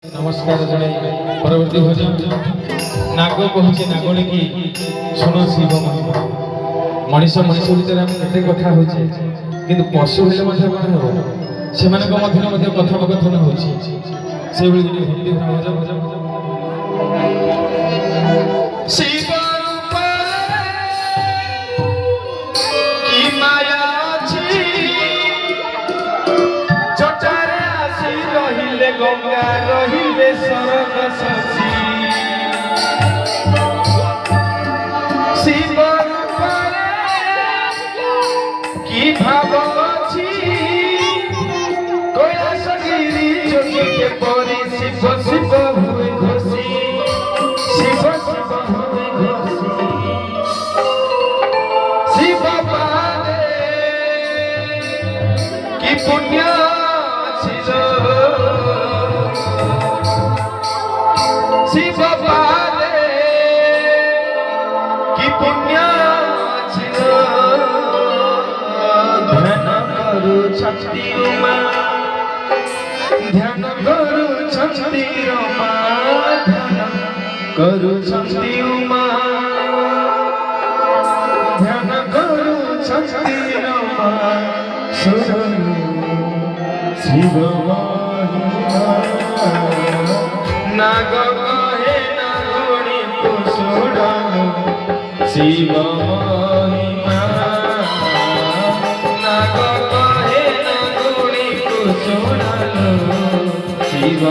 नमस्कार जय परवर्ती भजन नाग कहूचे नागणी की शुण शिव महिमा मनीष मनीष भितर आम एत कथा होचे किंतु पशु हेले मध्य कौन हो से कथोपकथन होची से भक्ति भजन शिव की माया गंगा रहिले सरग शशि शिव की भाव अछि कैलासगिरी जोगी के परी शिव शिव हुए घोषी शिव शिव हुए घोषी शिव पादे की पुण्य शिव पादे की पुण्य ध्यान करू शक्ति उमा ध्यान करू शक्ति उमा ध्यान करू शक्ति उमा ध्यान करू शक्ति उमा शिव नाग कहे नागुणी कुसुडानु शिव महिमा नाग कहे नागुणी कुसुडानु शिव